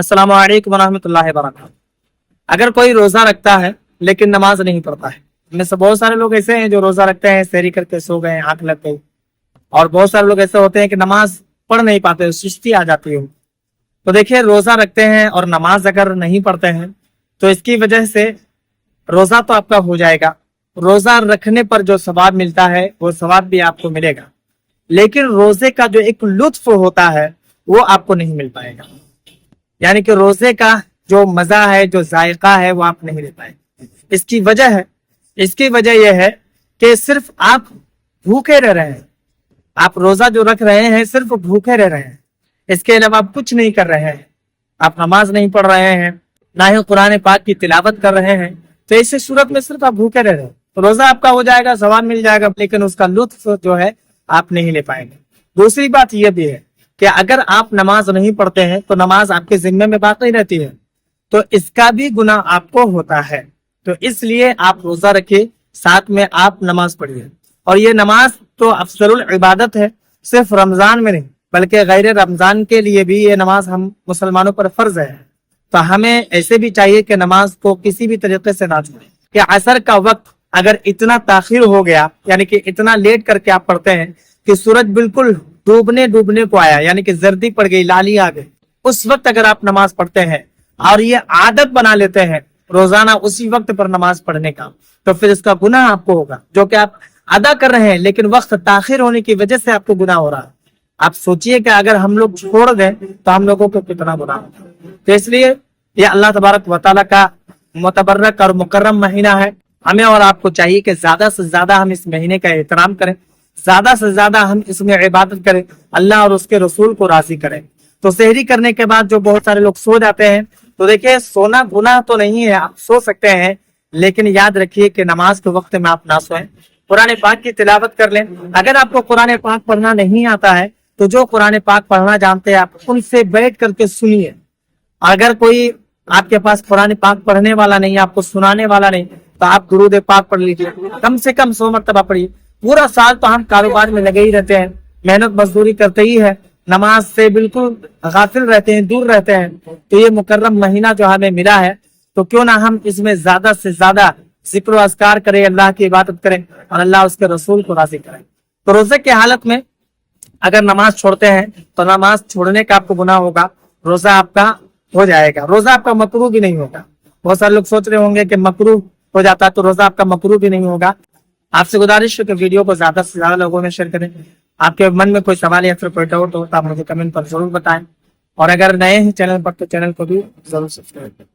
अस्सलाम वालेकुम वरहमतुल्लाहि वबरकातुहू। अगर कोई रोजा रखता है लेकिन नमाज नहीं पढ़ता है, इनमें से बहुत सारे लोग ऐसे हैं जो रोजा रखते हैं, सहरी करके सो गए, आंख लग गई। और बहुत सारे लोग ऐसे होते हैं कि नमाज पढ़ नहीं पाते, सुस्ती आ जाती है। तो देखिए, रोजा रखते हैं और नमाज अगर नहीं पढ़ते हैं तो इसकी वजह से रोजा तो आपका हो जाएगा, रोजा रखने पर जो सवाब मिलता है वो सवाब भी आपको मिलेगा, लेकिन रोजे का जो एक लुत्फ होता है वो आपको नहीं मिल पाएगा। यानी कि रोजे का जो मजा है, जो जायका है, वो आप नहीं ले पाएंगे। इसकी वजह यह है कि सिर्फ आप भूखे रह रहे हैं। आप रोजा जो रख रहे हैं सिर्फ भूखे रह रहे हैं, इसके अलावा आप कुछ नहीं कर रहे हैं। आप नमाज नहीं पढ़ रहे हैं, ना ही कुरान पाक की तिलावत कर रहे हैं। तो ऐसे सूरत में सिर्फ आप भूखे रह रहे हैं, तो रोजा आपका हो जाएगा, सवाब मिल जाएगा, लेकिन उसका लुत्फ जो है आप नहीं ले पाएंगे। दूसरी बात यह भी है कि अगर आप नमाज नहीं पढ़ते हैं तो नमाज आपके जिम्मे में बाकी रहती है, तो इसका भी गुनाह आपको होता है। तो इसलिए आप रोजा रखिए, साथ में आप नमाज पढ़िए। और ये नमाज तो अफजलुल इबादत है, सिर्फ रमजान में नहीं बल्कि गैर रमजान के लिए भी ये नमाज हम मुसलमानों पर फर्ज है। तो हमें ऐसे भी चाहिए कि नमाज को किसी भी तरीके से ना छोड़ें। कि असर का वक्त अगर इतना ताखिर हो गया, यानी कि इतना लेट करके आप पढ़ते हैं कि सूरज बिल्कुल डूबने को आया, यानी कि जर्दी पड़ गई, लाली आ गई, उस वक्त अगर आप नमाज पढ़ते हैं और ये आदत बना लेते हैं रोजाना उसी वक्त पर नमाज पढ़ने का, तो फिर इसका गुनाह आपको होगा, जो कि आप अदा कर रहे हैं लेकिन वक्त ताखिर होने की वजह से आपको गुनाह हो रहा है। आप सोचिए कि अगर हम लोग छोड़ दें तो हम लोगों को कितना गुनाह होगा। तो इसलिए ये अल्लाह तबारक व तआला का मुतबर्रक और मुकर्रम महीना है। हमें और आपको चाहिए कि ज्यादा से ज्यादा हम इस महीने का एहतराम करें, ज्यादा से ज्यादा हम इसमें इबादत करें, अल्लाह और उसके रसूल को राजी करें। तो सहरी करने के बाद जो बहुत सारे लोग सो जाते हैं, तो देखिए सोना गुनाह तो नहीं है, आप सो सकते हैं, लेकिन याद रखिए कि नमाज के वक्त में आप ना सोएं। कुरान पाक की तिलावत कर लें। अगर आपको कुरान पाक पढ़ना नहीं आता है तो जो कुरान पाक पढ़ना जानते हैं आप उनसे बैठ करके सुनिए। अगर कोई आपके पास कुरान पाक पढ़ने वाला नहीं, आपको सुनाने वाला नहीं, तो आप दुरूद पाक पढ़ लीजिए, कम से कम 100 मरतबा पढ़िए। पूरा साल तो हम कारोबार में लगे ही रहते हैं, मेहनत मजदूरी करते ही है, नमाज से बिल्कुल गाफिल रहते हैं, दूर रहते हैं। तो ये मुकर्रम महीना जो हमें मिला है, तो क्यों ना हम इसमें ज्यादा से ज्यादा जिक्र अस्कार करें, अल्लाह की इबादत करें और अल्लाह उसके रसूल को राजी करें। तो रोजे की हालत में अगर नमाज छोड़ते हैं तो नमाज छोड़ने का आपको गुनाह होगा, रोजा आपका हो जाएगा, रोजा आपका मकरूह भी नहीं होगा। बहुत सारे लोग सोच रहे होंगे कि मकरूह हो जाता है, तो रोजा आपका मकरूह भी नहीं होगा। आपसे गुजारिश है कि वीडियो को ज्यादा से ज्यादा लोगों में शेयर करें। आपके मन में कोई सवाल या फिर कोई डाउट हो तो आप मुझे कमेंट पर जरूर बताएं, और अगर नए हैं चैनल पर तो चैनल को भी जरूर सब्सक्राइब करें।